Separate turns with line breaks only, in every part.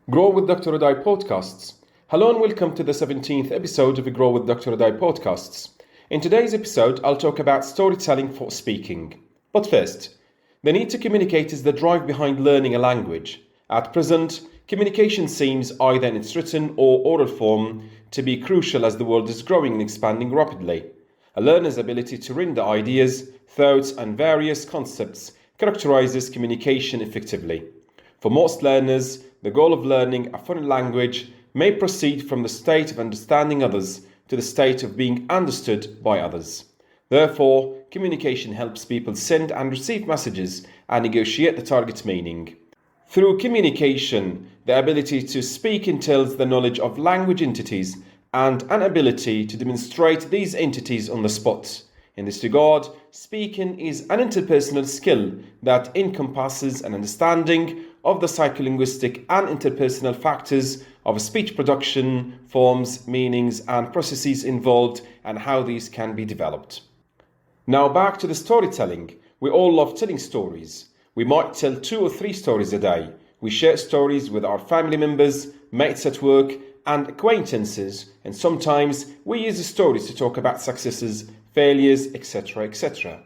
Grow with Dr. Audai podcasts. Hello and welcome to the 17th episode of the Grow with Dr. Audai podcasts. In today's episode, I'll talk about storytelling for speaking. But first, the need to communicate is the drive behind learning a language. At present, communication seems, either in its written or oral form, to be crucial as the world is growing and expanding rapidly. A learner's ability to render ideas, thoughts, and various concepts characterizes communication effectively. For most learners, the goal of learning a foreign language may proceed from the state of understanding others to the state of being understood by others. Therefore, communication helps people send and receive messages and negotiate the target meaning. Through communication, the ability to speak entails the knowledge of language entities and an ability to demonstrate these entities on the spot. In this regard, speaking is an interpersonal skill that encompasses an understanding of the psycholinguistic and interpersonal factors of speech production, forms, meanings, and processes involved, and how these can be developed. Now back to the storytelling. We all love telling stories. We might tell 2 or 3 stories a day. We share stories with our family members, mates at work, and acquaintances, and sometimes we use the stories to talk about successes, failures, etc., etc.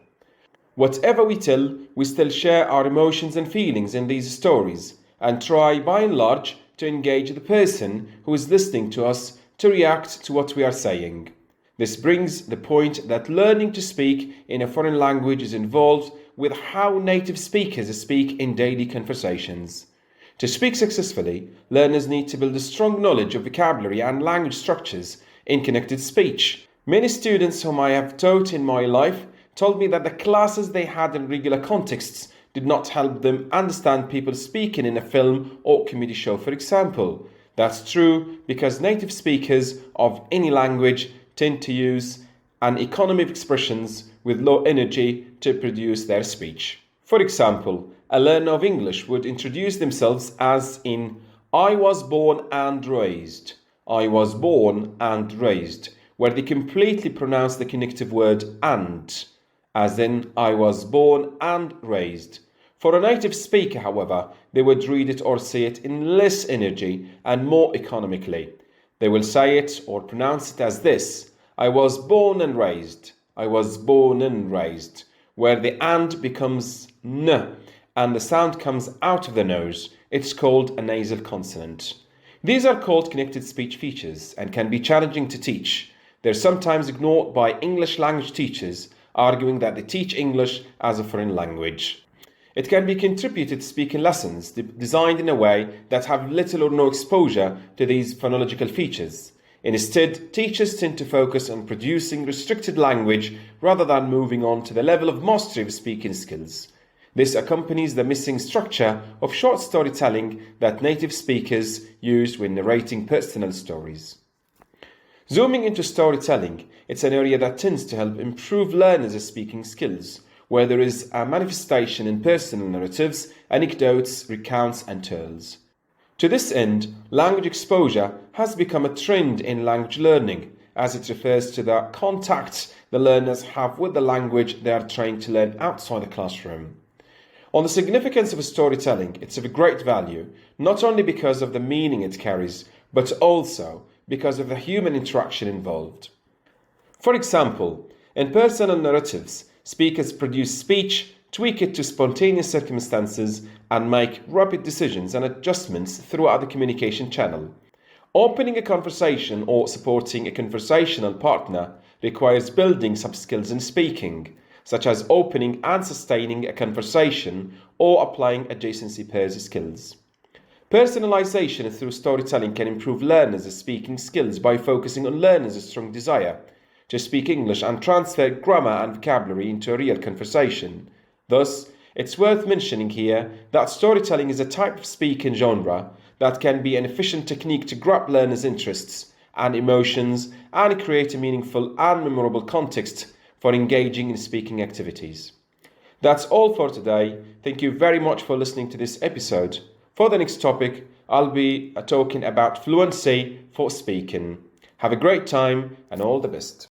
Whatever we tell, we still share our emotions and feelings in these stories and try, by and large, to engage the person who is listening to us to react to what we are saying. This brings the point that learning to speak in a foreign language is involved with how native speakers speak in daily conversations. To speak successfully, learners need to build a strong knowledge of vocabulary and language structures in connected speech. Many students whom I have taught in my life told me that the classes they had in regular contexts did not help them understand people speaking in a film or comedy show, for example. That's true because native speakers of any language tend to use an economy of expressions with low energy to produce their speech. For example, a learner of English would introduce themselves as in, I was born and raised. I was born and raised, where they completely pronounce the connective word and, as in, I was born and raised. For a native speaker, however, they would read it or say it in less energy and more economically. They will say it or pronounce it as this, I was born and raised. I was born and raised, where the and becomes n and the sound comes out of the nose. It's called a nasal consonant. These are called connected speech features and can be challenging to teach. They're sometimes ignored by English language teachers, arguing that they teach English as a foreign language. It can be contributed to speaking lessons designed in a way that have little or no exposure to these phonological features. Instead, teachers tend to focus on producing restricted language rather than moving on to the level of mastery of speaking skills. This accompanies the missing structure of short storytelling that native speakers use when narrating personal stories. Zooming into storytelling, it's an area that tends to help improve learners' speaking skills, where there is a manifestation in personal narratives, anecdotes, recounts, and tales. To this end, language exposure has become a trend in language learning, as it refers to the contact the learners have with the language they are trying to learn outside the classroom. On the significance of storytelling, it's of great value, not only because of the meaning it carries, but also because of the human interaction involved. For example, in personal narratives, speakers produce speech, tweak it to spontaneous circumstances, and make rapid decisions and adjustments throughout the communication channel. Opening a conversation or supporting a conversational partner requires building some skills in speaking, such as opening and sustaining a conversation or applying adjacency pairs skills. Personalization through storytelling can improve learners' speaking skills by focusing on learners' strong desire to speak English and transfer grammar and vocabulary into a real conversation. Thus, it's worth mentioning here that storytelling is a type of speaking genre that can be an efficient technique to grab learners' interests and emotions and create a meaningful and memorable context for engaging in speaking activities. That's all for today. Thank you very much for listening to this episode. For the next topic, I'll be talking about fluency for speaking. Have a great time and all the best.